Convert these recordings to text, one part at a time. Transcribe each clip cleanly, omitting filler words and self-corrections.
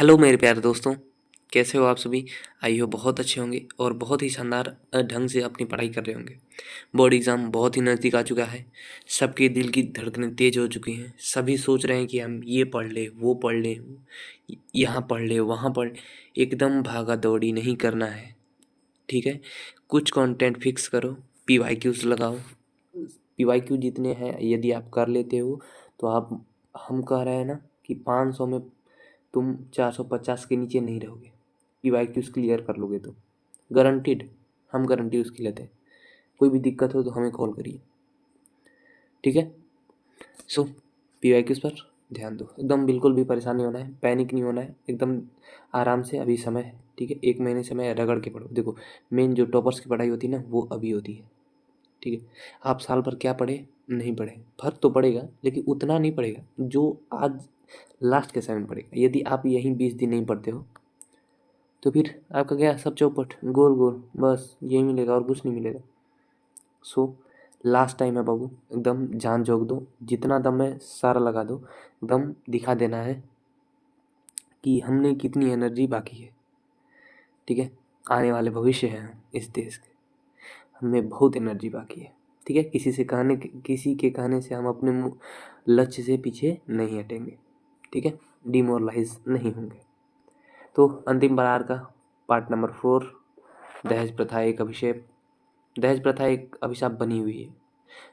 Hello मेरे प्यारे दोस्तों, कैसे हो आप सभी। आई हो बहुत अच्छे होंगे और बहुत ही शानदार ढंग से अपनी पढ़ाई कर रहे होंगे। बोर्ड एग्ज़ाम बहुत ही नज़दीक आ चुका है। सबके दिल की धड़कनें तेज हो चुकी हैं। सभी सोच रहे हैं कि हम ये पढ़ लें, वो पढ़ लें, यहाँ पढ़ लें, वहाँ पढ़। एकदम भागा दौड़ी नहीं करना है, ठीक है। कुछ कंटेंट फिक्स करो, पीवाईक्यूज लगाओ। पीवाईक्यू जितने हैं यदि आप कर लेते हो तो आप, हम कह रहे हैं ना कि 500 में तुम 450 के नीचे नहीं रहोगे। पीवाईक्यूज क्लियर कर लोगे तो गारंटीड, हम गारंटी उसकी लेते हैं। कोई भी दिक्कत हो तो हमें कॉल करिए, ठीक है। सो पीवाईक्यूज पर ध्यान दो, एकदम बिल्कुल भी परेशान नहीं होना है, पैनिक नहीं होना है, एकदम आराम से। अभी समय है, ठीक है। 1 महीने समय रगड़ के पढ़ो। देखो, मेन जो टॉपर्स की पढ़ाई होती है ना वो अभी होती है, ठीक है। आप साल भर क्या पढ़े नहीं पढ़े, फर्क तो पड़ेगा लेकिन उतना नहीं पड़ेगा जो आज लास्ट के समय में पड़ेगा। यदि आप यहीं 20 दिन नहीं पढ़ते हो तो फिर आपका क्या, सब चौपट गोल गोल, बस यही मिलेगा और कुछ नहीं मिलेगा। सो लास्ट टाइम है बाबू, एकदम जान झोंक दो, जितना दम है सारा लगा दो। एकदम दिखा देना है कि हमने कितनी एनर्जी बाकी है, ठीक है। आने वाले भविष्य हैं हम इस देश के, हमें बहुत एनर्जी बाकी है, ठीक है। किसी के कहने से हम अपने लक्ष्य से पीछे नहीं हटेंगे, ठीक है। डिमोरलाइज नहीं होंगे। तो अंतिम बरार का पार्ट नंबर 4, दहेज प्रथा एक अभिशाप। दहेज प्रथा एक अभिशाप बनी हुई है।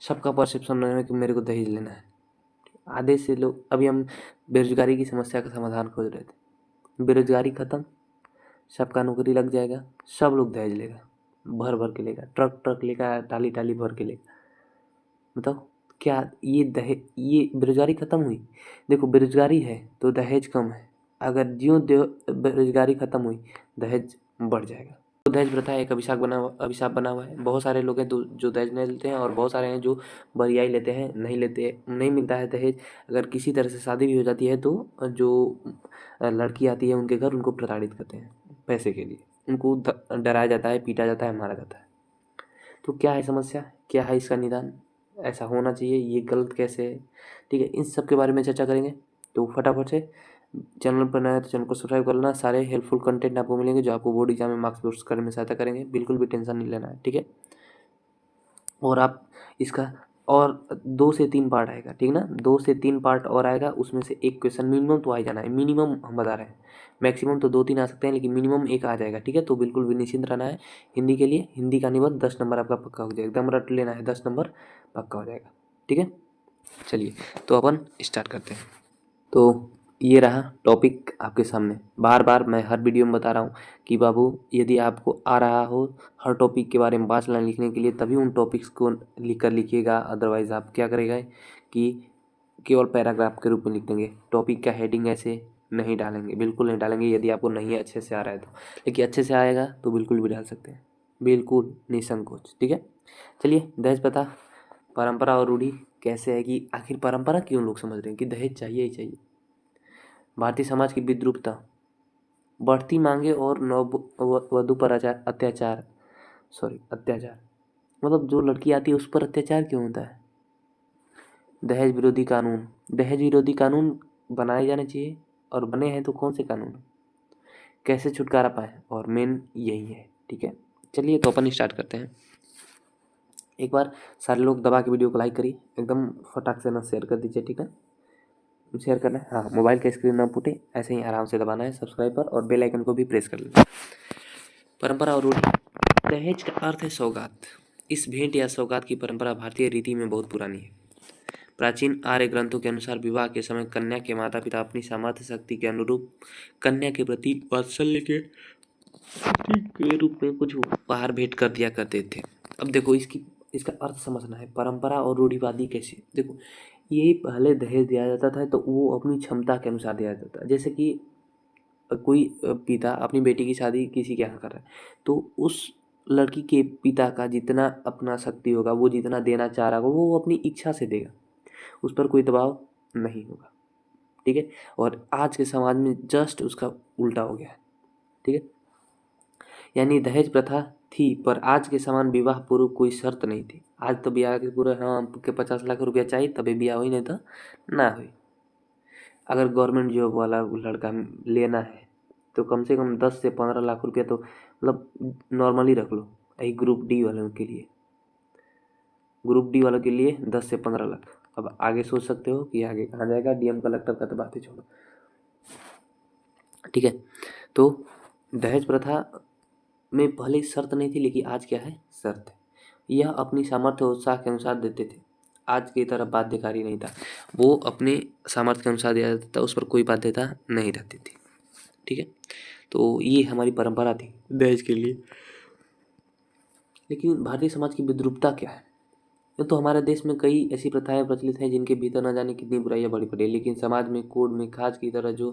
सबका परसेप्शन है कि मेरे को दहेज लेना है। आधे से लोग, अभी हम बेरोजगारी की समस्या का समाधान खोज रहे थे। बेरोजगारी खत्म, सबका नौकरी लग जाएगा, सब लोग दहेज लेगा, भर भर के लेगा, ट्रक ट्रक लेगा, टाली टाली भर के लेगा। बताओ क्या ये बेरोजगारी खत्म हुई। देखो, बेरोजगारी है तो दहेज कम है। अगर बेरोजगारी खत्म हुई, दहेज बढ़ जाएगा। तो दहेज प्रथा एक अभिशाप बना हुआ है। बहुत सारे लोग हैं जो दहेज नहीं लेते हैं और बहुत सारे हैं जो बरियाई लेते हैं, नहीं मिलता है दहेज। अगर किसी तरह से शादी भी हो जाती है तो जो लड़की आती है उनके घर, उनको प्रताड़ित करते हैं पैसे के लिए। उनको डराया जाता है, पीटा जाता है, मारा जाता है। तो क्या है समस्या, क्या है इसका निदान, ऐसा होना चाहिए, ये गलत कैसे है, ठीक है। इन सब के बारे में चर्चा करेंगे। तो फटाफट से चैनल पर नया है तो चैनल को सब्सक्राइब कर लेना। सारे हेल्पफुल कंटेंट आपको मिलेंगे जो आपको बोर्ड एग्जाम में मार्क्स बूस्ट करने में सहायता करेंगे। बिल्कुल भी टेंशन नहीं लेना है, ठीक है। और आप इसका और 2 से 3 पार्ट आएगा, ठीक ना। 2 से 3 पार्ट और आएगा, उसमें से एक क्वेश्चन मिनिमम तो आ ही जाना है। मिनिमम हम बता रहे हैं, मैक्सिमम तो 2-3 आ सकते हैं लेकिन मिनिमम एक आ जाएगा, ठीक है। तो बिल्कुल भी निश्चिंत रहना है। हिंदी के लिए, हिंदी का निबंध 10 नंबर आपका पक्का हो जाएगा, एकदम रट लेना है, 10 नंबर पक्का हो जाएगा, ठीक है। चलिए तो अपन स्टार्ट करते हैं। तो ये रहा टॉपिक आपके सामने। बार बार मैं हर वीडियो में बता रहा हूँ कि बाबू, यदि आपको आ रहा हो हर टॉपिक के बारे में 5 लाइन लिखने के लिए, तभी उन टॉपिक्स को लिख कर लिखिएगा। अदरवाइज़ आप क्या करेगा कि केवल पैराग्राफ के रूप में लिख देंगे। टॉपिक का हेडिंग ऐसे नहीं डालेंगे, बिल्कुल नहीं डालेंगे यदि आपको नहीं अच्छे से आ रहा है तो। लेकिन अच्छे से आएगा तो बिल्कुल भी डाल सकते हैं, बिल्कुल निसंकोच, ठीक है। चलिए, दहेज प्रथा परंपरा और रूढ़ी कैसे है कि आखिर परंपरा क्यों लोग समझ रहे हैं कि दहेज चाहिए ही चाहिए। भारतीय समाज की विद्रूपता, बढ़ती मांगे और वधु पर अत्याचार। मतलब जो लड़की आती है उस पर अत्याचार क्यों होता है। दहेज विरोधी कानून बनाए जाने चाहिए, और बने हैं तो कौन से कानून, कैसे छुटकारा पाए, और मेन यही है, ठीक है। चलिए तो अपन स्टार्ट करते हैं। एक बार सारे लोग दबा के वीडियो को लाइक करिए, एकदम फटाक से ना शेयर कर दीजिए, ठीक है। शेयर करना है, हाँ, मोबाइल का स्क्रीन ना फूटे, ऐसे ही आराम से दबाना है सब्सक्राइब पर, और बेल आइकन को भी प्रेस कर लेना। परंपरा और रूढ़ी। दहेज का अर्थ है सौगात। इस भेंट या सौगात की परंपरा भारतीय रीति में बहुत पुरानी है। प्राचीन आर्य ग्रंथों के अनुसार विवाह के समय कन्या के माता पिता अपनी सामर्थ्य शक्ति के अनुरूप कन्या के प्रति वात्सल्य के प्रतीक के रूप में कुछ उपहार भेंट कर दिया करते थे। अब देखो, इसका अर्थ समझना है। परंपरा और रूढ़िवादी कैसे, देखो, ये पहले दहेज दिया जाता था तो वो अपनी क्षमता के अनुसार दिया जाता था। जैसे कि कोई पिता अपनी बेटी की शादी किसी के यहाँ कर रहा है, तो उस लड़की के पिता का जितना अपना शक्ति होगा, वो जितना देना चाह रहा होगा, वो अपनी इच्छा से देगा, उस पर कोई दबाव नहीं होगा, ठीक है। और आज के समाज में जस्ट उसका उल्टा हो गया है, ठीक है। यानी दहेज प्रथा थी, पर आज के समान विवाह पूर्व कोई शर्त नहीं थी। आज तो ब्याह के पूरे, हाँ, के 50 लाख रुपया चाहिए तभी ब्याह हुई, नहीं तो ना हुई। अगर गवर्नमेंट जॉब वाला लड़का लेना है तो कम से कम 10 से 15 लाख रुपया तो मतलब नॉर्मली रख लो। यही ग्रुप डी वालों के लिए, ग्रुप डी वालों के लिए 10 से 15 लाख। अब आगे सोच सकते हो कि आगे कहाँ जाएगा, डीएम कलेक्टर का तो बात ही छोड़ो। ठीक है, तो दहेज प्रथा में पहले शर्त नहीं थी, लेकिन आज क्या है, शर्त है। यह अपनी सामर्थ्य और उत्साह के अनुसार देते थे। आज की तरह बाध्यकारी नहीं था, वो अपने सामर्थ्य के अनुसार दिया जाता था, उस पर कोई बाध्यता नहीं रहती थी। ठीक है, तो ये हमारी परंपरा थी दहेज के लिए। लेकिन भारतीय समाज की विद्रूपता क्या है? ये तो हमारे देश में कई ऐसी प्रथाएं प्रचलित हैं जिनके भीतर न जाने कितनी बुराइयां भरी पड़ी है, लेकिन समाज में कोड में खाज की तरह जो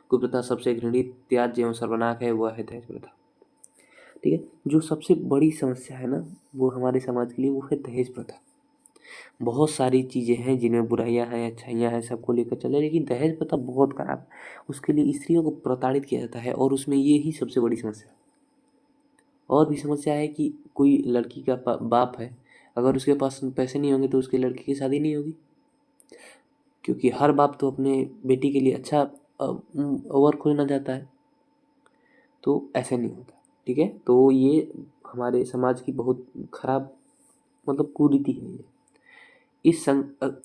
कुप्रथा सबसे घृणित, त्याज्य एवं सर्वनाक है, वह है दहेज प्रथा। ठीक है, जो सबसे बड़ी समस्या है ना, वो हमारे समाज के लिए वो है दहेज प्रथा। बहुत सारी चीज़ें हैं जिनमें बुराइयां हैं, अच्छाइयाँ हैं, सबको लेकर चले, लेकिन दहेज प्रथा बहुत खराब है। उसके लिए स्त्रियों को प्रताड़ित किया जाता है और उसमें ये ही सबसे बड़ी समस्या है। और भी समस्या है कि कोई लड़की का बाप है, अगर उसके पास पैसे नहीं होंगे तो उसकी लड़की की शादी नहीं होगी, क्योंकि हर बाप तो अपने बेटी के लिए अच्छा ओवर खोजना चाहता है, तो ऐसे नहीं होता। ठीक है, तो ये हमारे समाज की बहुत खराब मतलब कुरीति है ये।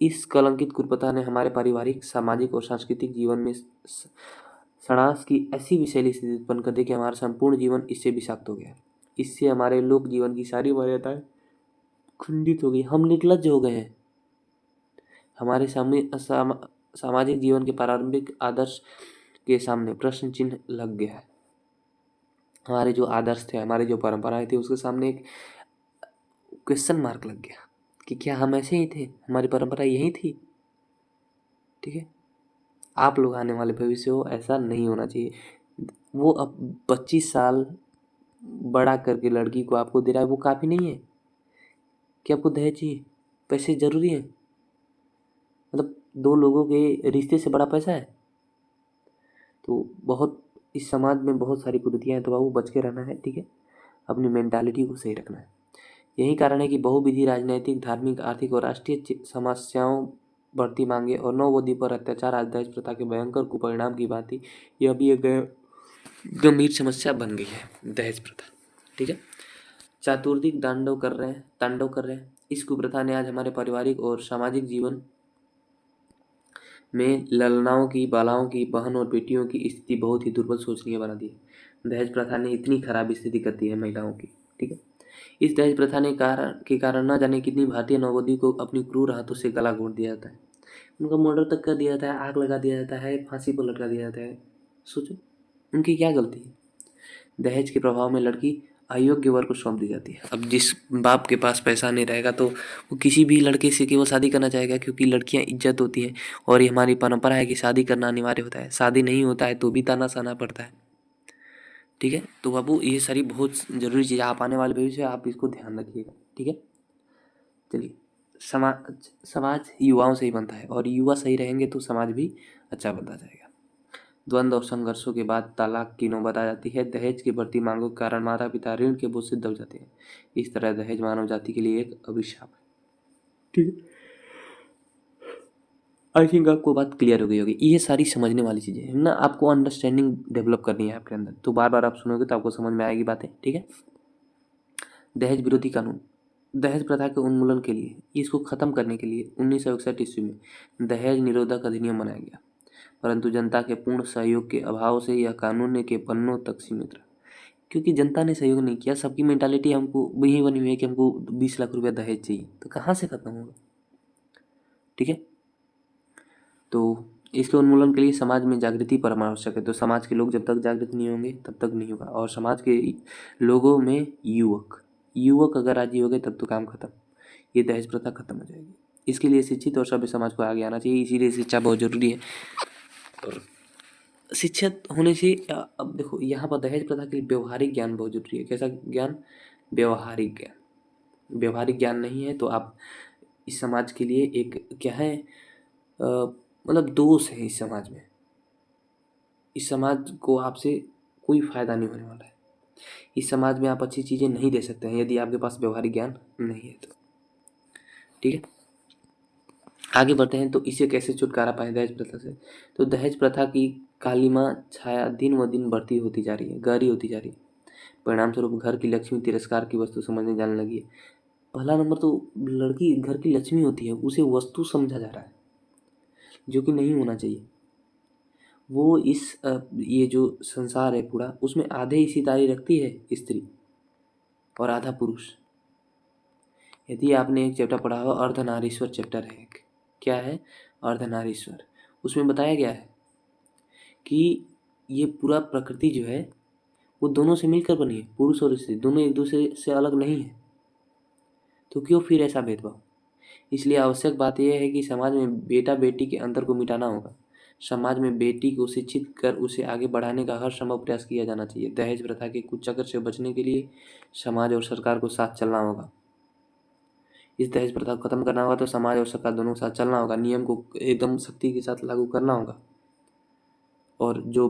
इस कलंकित कुप्रथा ने हमारे पारिवारिक, सामाजिक और सांस्कृतिक जीवन में सड़ास की ऐसी विषैली स्थिति उत्पन्न कर दी कि हमारा संपूर्ण जीवन इससे विषाक्त हो गया। इससे हमारे लोक जीवन की सारी मर्यादाएं खंडित हो गई। हम निर्लज्ज हो गए हैं। हमारे सामने सामाजिक जीवन के प्रारंभिक आदर्श के सामने प्रश्न चिन्ह लग गया है। हमारे जो आदर्श थे, हमारे जो परंपराएं थी, उसके सामने एक क्वेश्चन मार्क लग गया कि क्या हम ऐसे ही थे, हमारी परंपरा यही थी। ठीक है, आप लोग आने वाले भविष्य हो, ऐसा नहीं होना चाहिए। वो अब 25 साल बड़ा करके लड़की को आपको दे रहा है, वो काफ़ी नहीं है कि आपको दहेज चाहिए? पैसे ज़रूरी है? मतलब दो लोगों के रिश्ते से बड़ा पैसा है? तो बहुत इस समाज में बहुत सारी कुरीतियाँ हैं, तो बाबू बच के रहना है। ठीक है, अपनी मेंटालिटी को सही रखना है। यही कारण है कि बहुविधि राजनैतिक, धार्मिक, आर्थिक और राष्ट्रीय समस्याओं, बढ़ती मांगे और नौवधि पर अत्याचार आज दहेज प्रथा के भयंकर कुपरिणाम की भांति यह भी एक गंभीर समस्या बन गई है, दहेज प्रथा। ठीक है, चातुर्दिक तांडव कर रहे हैं। इस कुप्रथा ने आज हमारे पारिवारिक और सामाजिक जीवन में ललनाओं की, बालाओं की, बहन और बेटियों की स्थिति बहुत ही दुर्बल सोचनीय बना दी है। दहेज प्रथा ने इतनी खराब स्थिति कर दी है महिलाओं की। ठीक है, इस दहेज प्रथा ने कारण न जाने कितनी भारतीय नववधु को अपनी क्रूर हाथों से गला घोंट दिया जाता है, उनका मर्डर तक कर दिया जाता है, आग लगा दिया जाता है, फांसी पर लटका दिया जाता है। सोचो, उनकी क्या गलती है? दहेज के प्रभाव में लड़की अयोग्य वर्ग को सौंप दी जाती है। अब जिस बाप के पास पैसा नहीं रहेगा तो वो किसी भी लड़के से केवल शादी करना चाहेगा, क्योंकि लड़कियां इज्जत होती हैं और ये हमारी परंपरा है कि शादी करना अनिवार्य होता है। शादी नहीं होता है तो भी ताना सहना पड़ता है। ठीक है, तो बाबू ये सारी बहुत ज़रूरी चीज़, आप आने वाले भविष्य आप इसको ध्यान रखिएगा। ठीक है, चलिए, समाज समाज युवाओं से ही बनता है और युवा सही रहेंगे तो समाज भी अच्छा बनता जाएगा। द्वंद्व और संघर्षों के बाद तलाक की नौबत आ जाती है। दहेज की बढ़ती मांगों के कारण माता पिता ऋण के बोझ से दब जाते हैं। इस तरह दहेज मानव जाति के लिए एक अभिशाप है। ठीक है, आई थिंक आपको बात क्लियर हो गई होगी। ये सारी समझने वाली चीज़ें हैं ना, आपको अंडरस्टैंडिंग डेवलप करनी है आपके अंदर, तो बार बार आप सुनोगे तो आपको समझ में आएगी बातें। ठीक है, दहेज विरोधी कानून। दहेज प्रथा के उन्मूलन के लिए, इसको ख़त्म करने के लिए 1961 ईस्वी में दहेज निरोधक अधिनियम बनाया गया, परंतु जनता के पूर्ण सहयोग के अभाव से यह कानून के पन्नों तक सीमित रहा। क्योंकि जनता ने सहयोग नहीं किया, सबकी मेंटालिटी हमको वही बनी हुई है कि हमको 20 लाख रुपया दहेज चाहिए, तो कहाँ से खत्म होगा? ठीक है, तो इसके उन्मूलन के लिए समाज में जागृति परम आवश्यक है। तो समाज के लोग जब तक जागृत नहीं होंगे तब तक नहीं होगा, और समाज के लोगों में युवक अगर राजी हो गए तब तो काम खत्म, ये दहेज प्रथा खत्म हो जाएगी। इसके लिए शिक्षित और सभ्य समाज को आगे आना चाहिए, इसीलिए शिक्षा बहुत जरूरी है। और शिक्षित होने से अब देखो, यहाँ पर दहेज प्रथा के लिए व्यवहारिक ज्ञान बहुत जरूरी है। कैसा ज्ञान? व्यवहारिक ज्ञान। व्यवहारिक ज्ञान नहीं है तो आप इस समाज के लिए एक क्या है, मतलब दोष है इस समाज में। इस समाज को आपसे कोई फायदा नहीं होने वाला है। इस समाज में आप अच्छी चीज़ें नहीं दे सकते हैं यदि आपके पास व्यवहारिक ज्ञान नहीं है तो। ठीक है, आगे बढ़ते हैं। तो इसे कैसे छुटकारा पाएं दहेज प्रथा से? तो दहेज प्रथा की कालिमा छाया दिन व दिन बढ़ती होती जा रही है, गहरी होती जा रही है। परिणाम स्वरूप घर की लक्ष्मी तिरस्कार की वस्तु समझने जाने लगी है। पहला नंबर तो लड़की घर की लक्ष्मी होती है, उसे वस्तु समझा जा रहा है, जो कि नहीं होना चाहिए। वो ये जो संसार है पूरा, उसमें आधे हिस्सेदारी रखती है स्त्री और आधा पुरुष। यदि आपने एक चैप्टर पढ़ा हो, अर्धनारीश्वर चैप्टर है एक, क्या है? अर्धनारीश्वर। उसमें बताया गया है कि ये पूरा प्रकृति जो है वो दोनों से मिलकर बनी है, पुरुष और स्त्री दोनों एक दूसरे से अलग नहीं है। तो क्यों फिर ऐसा भेदभाव? इसलिए आवश्यक बात यह है कि समाज में बेटा बेटी के अंतर को मिटाना होगा। समाज में बेटी को शिक्षित कर उसे आगे बढ़ाने का हर संभव प्रयास किया जाना चाहिए। दहेज प्रथा के कुचक्र से बचने के लिए समाज और सरकार को साथ चलना होगा। इस दहेज प्रथा को खत्म करना होगा तो समाज और सरकार दोनों के साथ चलना होगा, नियम को एकदम सख्ती के साथ लागू करना होगा। और जो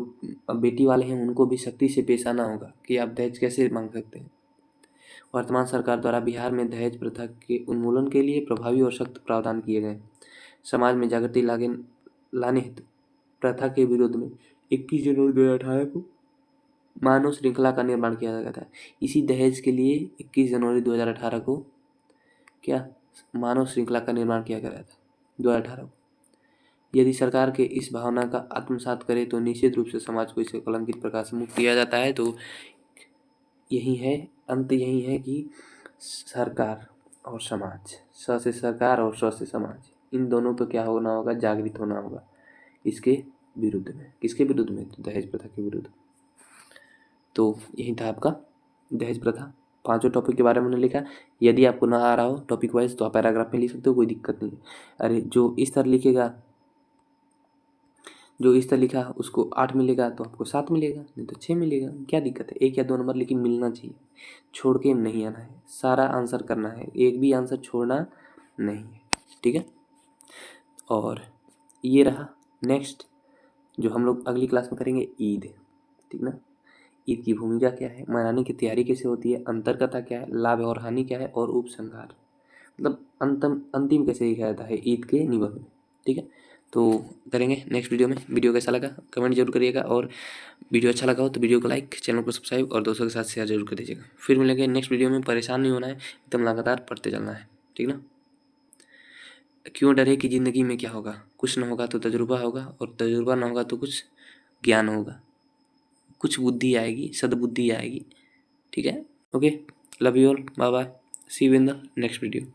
बेटी वाले हैं उनको भी सख्ती से पेश आना होगा कि आप दहेज कैसे मांग सकते हैं। वर्तमान सरकार द्वारा बिहार में दहेज प्रथा के उन्मूलन के लिए प्रभावी और सख्त प्रावधान किए गए। समाज में जागृति लाने हेतु प्रथा के विरोध में 21 जनवरी 2018 को मानव श्रृंखला का निर्माण किया गया था। इसी दहेज के लिए 21 जनवरी 2018 को क्या मानव श्रृंखला का निर्माण किया गया था 2018 को। यदि सरकार के इस भावना का आत्मसात करे तो निश्चित रूप से समाज को इससे कलंकित प्रकार से मुक्त किया जाता है। तो यही है, अंत यही है कि सरकार और समाज, स से सरकार और स से समाज, इन दोनों को क्या होना होगा? जागृत होना होगा इसके विरुद्ध में। किसके विरुद्ध में? तो दहेज प्रथा के विरुद्ध। तो यही था आपका दहेज प्रथा। 5 टॉपिक के बारे में मैंने लिखा। यदि आपको ना आ रहा हो टॉपिक वाइज तो आप पैराग्राफ में लिख सकते हो, कोई दिक्कत नहीं है। अरे जो इस तरह लिखेगा, जो इस तरह लिखा उसको 8 मिलेगा तो आपको 7 मिलेगा, नहीं तो 6 मिलेगा, क्या दिक्कत है? 1 या 2 नंबर लेकिन मिलना चाहिए, छोड़ के नहीं आना है, सारा आंसर करना है, एक भी आंसर छोड़ना नहीं है, ठीक है। और ये रहा नेक्स्ट जो हम लोग अगली क्लास में करेंगे, ईद, ठीक ना। ईद की भूमिका क्या है, मनाने की तैयारी कैसे होती है, अंतरकथा क्या है, लाभ और हानि क्या है, और उपसंहार मतलब अंतिम कैसे लिखा जाता है ईद के निबंध में, ठीक है। तो करेंगे नेक्स्ट वीडियो में। वीडियो कैसा लगा कमेंट जरूर करिएगा, और वीडियो अच्छा लगा हो तो वीडियो को लाइक, चैनल को सब्सक्राइब और दोस्तों के साथ शेयर जरूर कर दीजिएगा। फिर मिलेंगे नेक्स्ट वीडियो में। परेशान नहीं होना है, एकदम लगातार पढ़ते चलना है, ठीक ना। क्यों डरे कि ज़िंदगी में क्या होगा, कुछ ना होगा तो तजुर्बा होगा, और तजुर्बा ना होगा तो कुछ ज्ञान होगा, कुछ बुद्धि आएगी, सद्बुद्धि आएगी, ठीक है। Okay, love you all, bye bye, see you in the next video.